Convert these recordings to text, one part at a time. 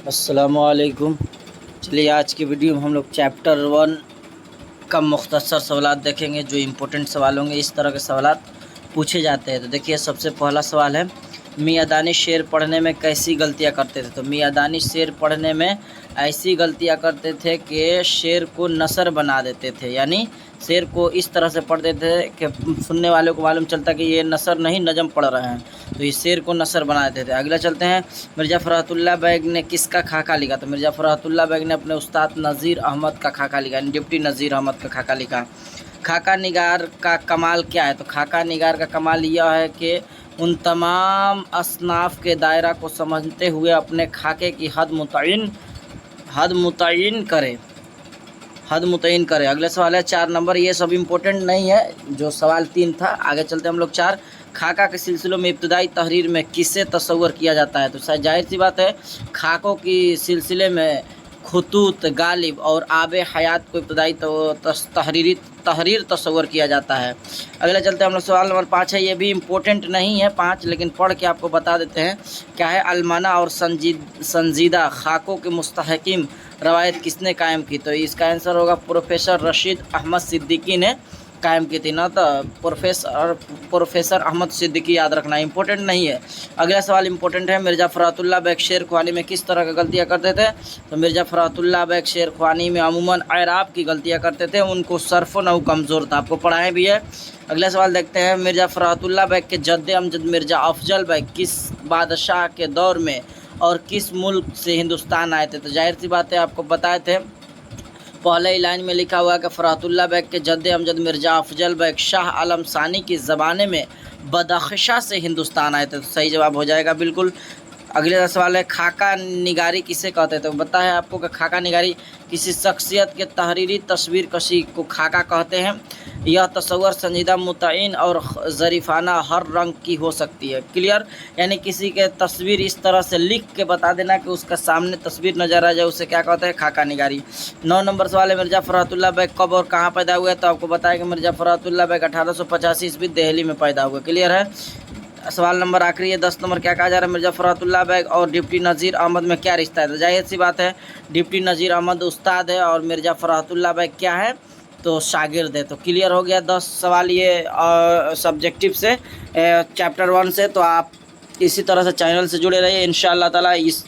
अस्सलामुअलैकुम। चलिए आज की वीडियो में हम लोग चैप्टर 1 का मुख्तसर सवालात देखेंगे। जो इम्पोर्टेंट सवाल होंगे, इस तरह के सवालात पूछे जाते हैं। तो देखिए, सबसे पहला सवाल है, मियां दानिश शेर पढ़ने में कैसी गलतियां करते थे। तो मियां दानिश शेर पढ़ने में ऐसी गलतियां करते थे कि शेर को नसर बना देते थे, यानी शेर को इस तरह से पढ़ देते थे कि सुनने वालों को मालूम चलता कि ये नसर नहीं नजम पढ़ रहे हैं, तो इस शेर को नसर बना देते थे। अगला चलते हैं, मिर्ज़ा फ़रहतुल्लाह बैग ने किसका खाका लिखा। तो मिर्ज़ा फ़रहतुल्लाह बैग ने अपने उस्ताद नज़ीर अहमद का खाका लिखा, डिप्टी नज़ीर अहमद का खाका लिखा। खाका निगार का कमाल क्या है। तो खाका निगार का कमाल यह है कि उन तमाम असनाफ के दायरा को समझते हुए अपने खाके की हद मुतय्यन करे। अगले सवाल है 4 नंबर, ये सब इम्पोर्टेंट नहीं है, जो सवाल 3 था। आगे चलते हम लोग 4, खाका के सिलसिलों में इब्तदाई तहरीर में किसे तस्वर किया जाता है। तो शायद जाहिर सी बात है, खाकों की सिलसिले में खुतूत, गालिब और आब हयात को इब्तदाई तहरीर तस्वर किया जाता है। अगले चलते हम लोग सवाल नंबर 5 है, ये भी इम्पोर्टेंट नहीं है 5, लेकिन पढ़ के आपको बता देते हैं क्या है। अलमाना और संजीदा खाकों के मुस्तहकिम रवायत किसने कायम की। तो इसका आंसर होगा प्रोफेसर रशीद अहमद सिद्दीकी ने कायम की थी ना। तो प्रोफेसर अहमद सिद्दीकी याद रखना, इंपॉर्टेंट नहीं है। अगला सवाल इंपॉर्टेंट है, मिर्ज़ा फ़रहतुल्लाह बैग शेर ख्वानी में किस तरह की गलतियां करते थे। तो मिर्ज़ा फ़रहतुल्लाह बैग शेर ख्वानी में अमूमन एराब की गलतियां करते थे, उनको सर्फ नौ कमज़ोर था, आपको पढ़ाएं भी है। अगला सवाल देखते हैं, मिर्ज़ा फ़रहतुल्लाह बैग के जद्द अमजद मिर्ज़ा अफजल बैग किस बादशाह के दौर में और किस मुल्क से हिंदुस्तान आए थे। तो जाहिर सी बात है, आपको बताए थे पहले ही लाइन में लिखा हुआ है कि फ़रहतुल्लाह बैग के जद्द अमजद मिर्ज़ा अफजल बैग शाह आलम सानी के ज़माने में बदख्शा से हिंदुस्तान आए थे। तो सही जवाब हो जाएगा बिल्कुल। अगले सवाल है, खाका निगारी किसे कहते हैं। तो बताया है आपको कि खाका निगारी किसी शख्सियत के तहरीरी तस्वीर कशी को खाका कहते हैं। यह तस्वर संजीदा, मुतय्यन और ज़रीफ़ाना हर रंग की हो सकती है। क्लियर, यानी किसी के तस्वीर इस तरह से लिख के बता देना कि उसका सामने तस्वीर नज़र आ जाए, उसे क्या कहते हैं, खाका निगारी। 9 नंबर सवाल है, मिर्ज़ा फ़रहतुल्लाह बैग कब और कहाँ पैदा हुए। तो आपको बताया कि मिर्ज़ा फ़रहतुल्लाह बैग 1885 ईस्वी दिल्ली में पैदा हुए। क्लियर है। सवाल नंबर आखिरी है 10 नंबर, क्या कहा जा रहा है, मिर्ज़ा फ़रहतुल्लाह बैग और डिप्टी नज़ीर अहमद में क्या रिश्ता है। तो जाहिर सी बात है, डिप्टी नज़ीर अहमद उस्ताद है और मिर्ज़ा फ़रहतुल्लाह बैग क्या है, तो शागिर्द है। तो क्लियर हो गया 10 सवाल ये सब्जेक्टिव से, चैप्टर 1 से। तो आप इसी तरह से चैनल से जुड़े रहिए, इंशाअल्लाह ताला। इस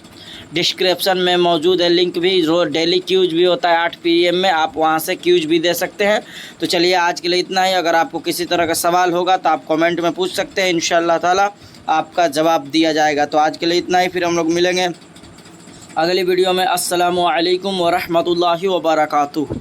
डिस्क्रिप्शन में मौजूद है लिंक भी, रोज़ डेली क्यूज भी होता है 8 PM में, आप वहां से क्यूज भी दे सकते हैं। तो चलिए आज के लिए इतना ही। अगर आपको किसी तरह का सवाल होगा तो आप कमेंट में पूछ सकते हैं, इंशाअल्लाह ताला आपका जवाब दिया जाएगा। तो आज के लिए इतना ही, फिर हम लोग मिलेंगे अगली वीडियो में। अस्सलामु अलैकुम व रहमतुल्लाहि व बरकातुहू।